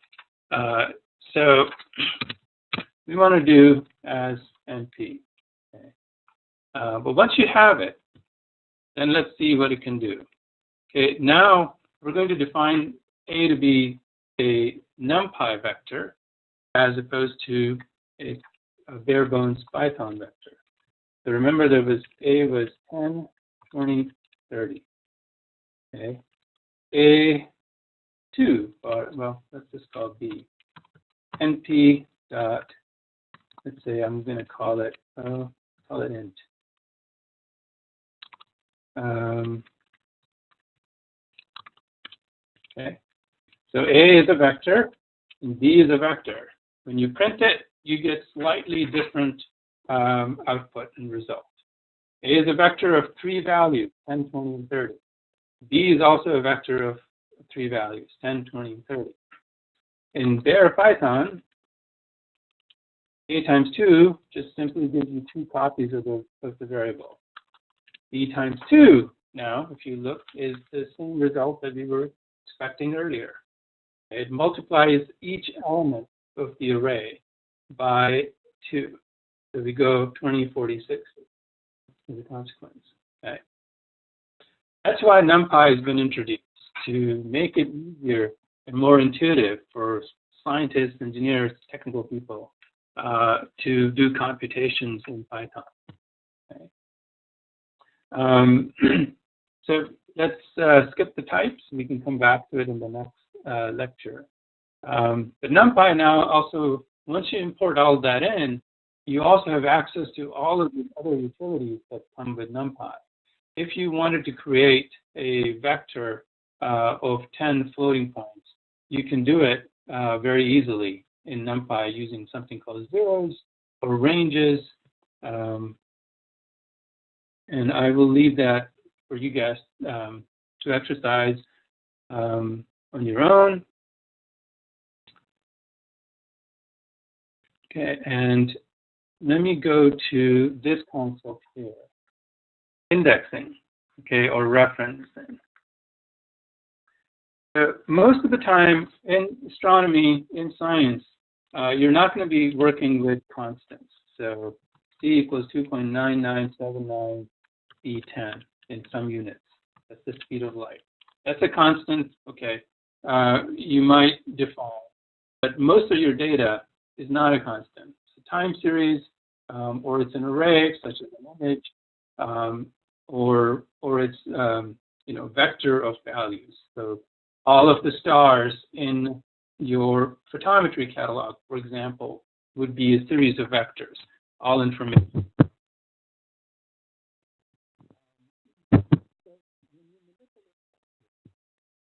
So we want to do as NP. Okay. But once you have it, then let's see what it can do. Okay, now we're going to define A to be a NumPy vector as opposed to a bare bones Python vector. So remember, A was 10, 20, 30. Okay. A2, well, let's just call B. NP dot, let's say I'm going to call it int. Okay. So A is a vector and B is a vector. When you print it, you get slightly different output and result. A is a vector of 3 values, 10, 20, and 30. B is also a vector of 3 values, 10, 20, and 30. In bare Python, A times 2 just simply gives you 2 copies of the variable. B times 2, now, if you look, is the same result that we were expecting earlier. It multiplies each element of the array by 2. So we go 20, 40, 60 as a consequence. Okay. That's why NumPy has been introduced, to make it easier and more intuitive for scientists, engineers, technical people to do computations in Python. Okay. So let's skip the types. We can come back to it in the next lecture. But NumPy now also, once you import all of that in, you also have access to all of the other utilities that come with NumPy. If you wanted to create a vector of 10 floating points, you can do it very easily in NumPy using something called zeros or ranges. And I will leave that for you guys to exercise on your own. Okay, and let me go to this concept here. Indexing, okay, or referencing. So most of the time in astronomy, in science, you're not going to be working with constants. So C equals 2.9979 E10 in some units. That's the speed of light. That's a constant, okay. You might define, but most of your data is not a constant. It's a time series, or it's an array, such as an image, or it's vector of values. So all of the stars in your photometry catalog, for example, would be a series of vectors, all information.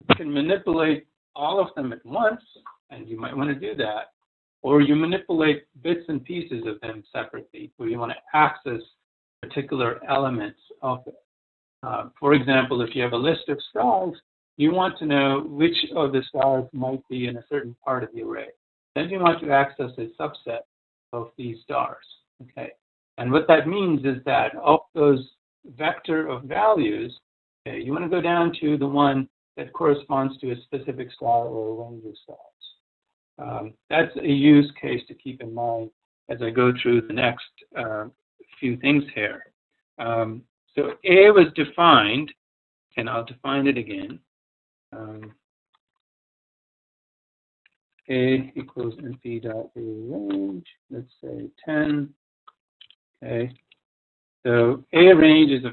You can manipulate all of them at once, and you might want to do that. Or you manipulate bits and pieces of them separately, where you want to access particular elements of it. For example, if you have a list of stars, you want to know which of the stars might be in a certain part of the array. Then you want to access a subset of these stars. Okay, and what that means is that of those vector of values, okay, you want to go down to the one that corresponds to a specific star or a range of stars. That's a use case to keep in mind as I go through the next few things here. So A was defined, and I'll define it again. A equals np dot a range, let's say 10. Okay. So A range is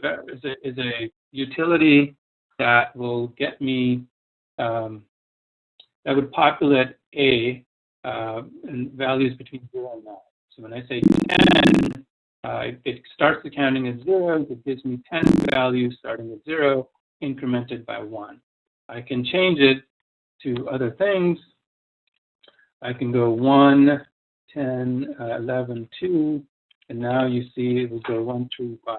a utility that will get me, that would populate A and values between 0 and 9. So when I say 10, it starts the counting at 0. It gives me 10 values starting at 0, incremented by 1. I can change it to other things. I can go 1, 10, 11, 2, and now you see it will go 1, 3, 5,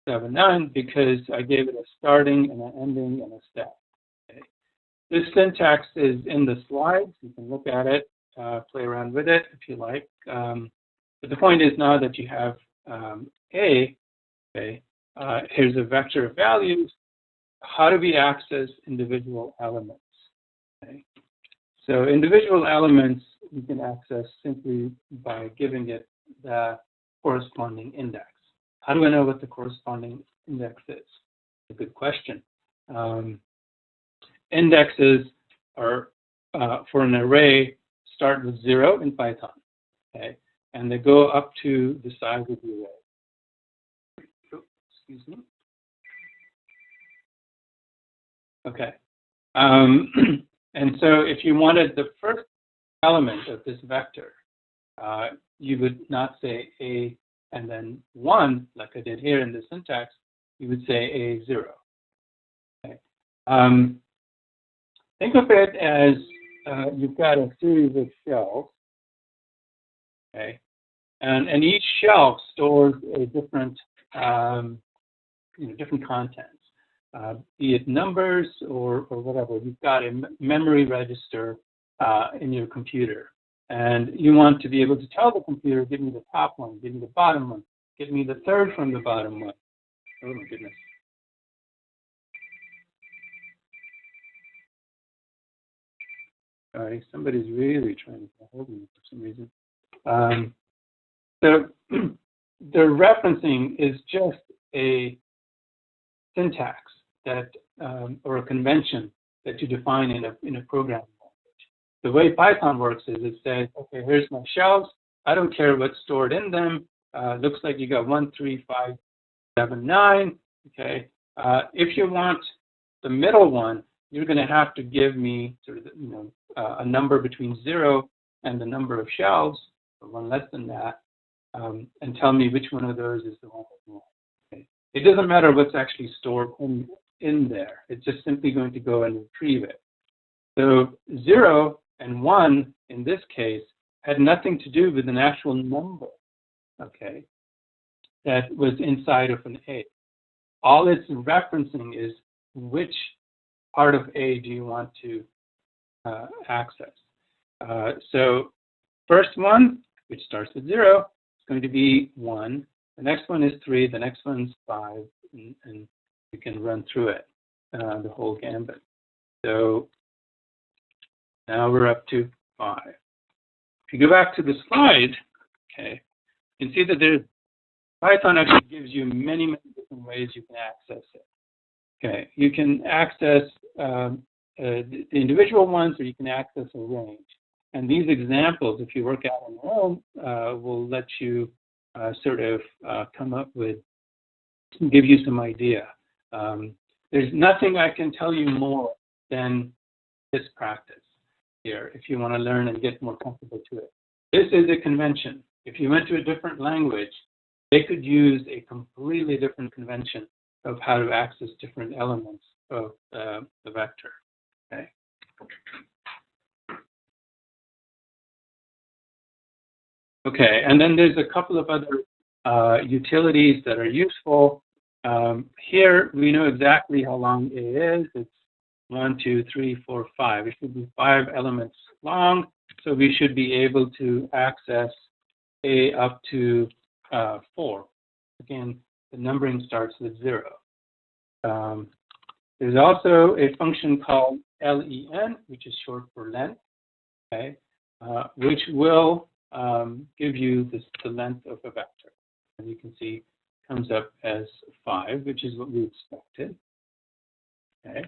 7, 9 because I gave it a starting and an ending and a step. Okay. This syntax is in the slides. You can look at it, play around with it if you like. But the point is now that you have A, okay, here's a vector of values. How do we access individual elements? Okay. So individual elements you can access simply by giving it the corresponding index. How do I know what the corresponding index is? A good question. Indexes are, for an array, start with 0 in Python, okay? And they go up to the size of the array. Oh, excuse me. Okay. And so if you wanted the first element of this vector, you would not say A and then 1, like I did here in the syntax. You would say A0. Okay. Think of it as you've got a series of shelves, okay, and each shelf stores a different, different contents, be it numbers or whatever. You've got a memory register in your computer, and you want to be able to tell the computer, give me the top one, give me the bottom one, give me the third from the bottom one. Oh my goodness. Sorry, somebody's really trying to hold me for some reason. So the referencing is just a syntax that, or a convention that you define in a programming language. The way Python works is it says, okay, here's my shelves. I don't care what's stored in them. Looks like you got 1, 3, 5, 7, 9. Okay. If you want the middle one, you're going to have to give me sort of, a number between 0 and the number of shelves, or one less than that, and tell me which one of those is the one that you want. Okay. It doesn't matter what's actually stored in there. It's just simply going to go and retrieve it. So 0 and 1 in this case had nothing to do with an actual number, okay, that was inside of an A. All it's referencing is which part of A do you want to access. So first one, which starts with 0, is going to be 1. The next one is 3. The next one's 5, and you can run through it, the whole gambit. So now we're up to 5. If you go back to the slide, okay, you can see that Python actually gives you many, many different ways you can access it. Okay, you can access the individual ones, or you can access a range. And these examples, if you work out on your own, will let you sort of come up with, give you some idea. There's nothing I can tell you more than this practice here if you want to learn and get more comfortable to it. This is a convention. If you went to a different language, they could use a completely different convention of how to access different elements of the vector. Okay. Okay, and then there's a couple of other utilities that are useful. Here we know exactly how long A is. It's 1, 2, 3, 4, 5. It should be 5 elements long, so we should be able to access A up to 4. Again, the numbering starts with 0. There's also a function called len, which is short for length. Okay, which will give you the length of a vector. As you can see, comes up as 5, which is what we expected. Okay.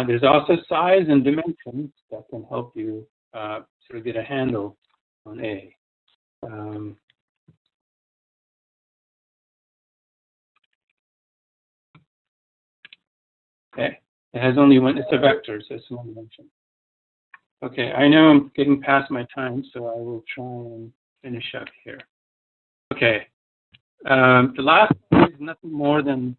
There's also size and dimensions that can help you sort of get a handle on A. Okay, it has only one, it's a vector, so it's one dimension. Okay, I know I'm getting past my time, so I will try and finish up here. Okay, the last one is nothing more than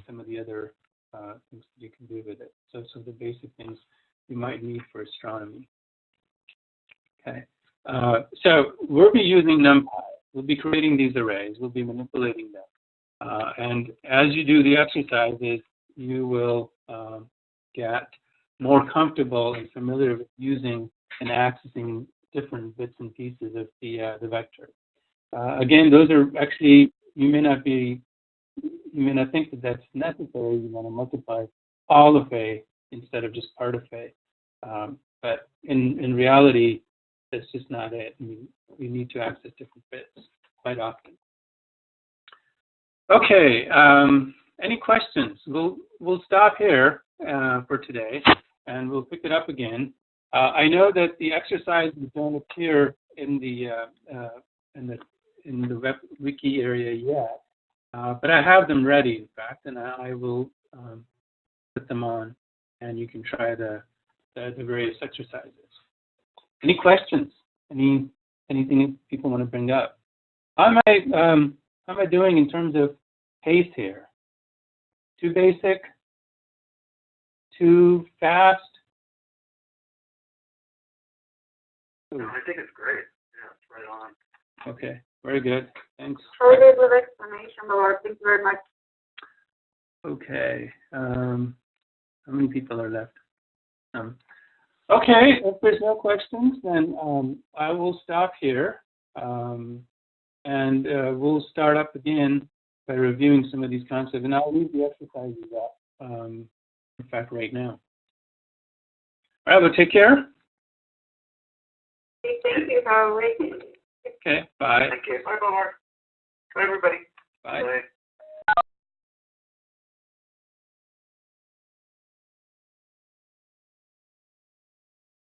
some of the other things that you can do with it. So the basic things you might need for astronomy. Okay, so we'll be using NumPy. We'll be creating these arrays. We'll be manipulating them. And as you do the exercises, you will get more comfortable and familiar with using and accessing different bits and pieces of the vector. Again, those are actually, you may not think that that's necessary. You want to multiply all of A instead of just part of A. But in reality, that's just not it. We need to access different bits quite often. Okay, any questions? We'll stop here for today, and we'll pick it up again. I know that the exercises don't appear in the web wiki area yet, but I have them ready, in fact, and I will put them on, and you can try the various exercises. Any questions? Anything people want to bring up? How am I doing in terms of pace here? Too basic? Too fast?
No, I think it's great. Yeah, it's right on.
Okay, very good. Thanks.
Very good with explanation, Babar. Thank you very much.
Okay. How many people are left? Okay, if there's no questions, then I will stop here. And we'll start up again by reviewing some of these concepts. And I'll leave the exercises up, in fact, right now. All right, well, take care.
Thank you, Howard.
Okay, bye.
Thank you. Bye, Babar. Bye, everybody.
Bye.
Bye.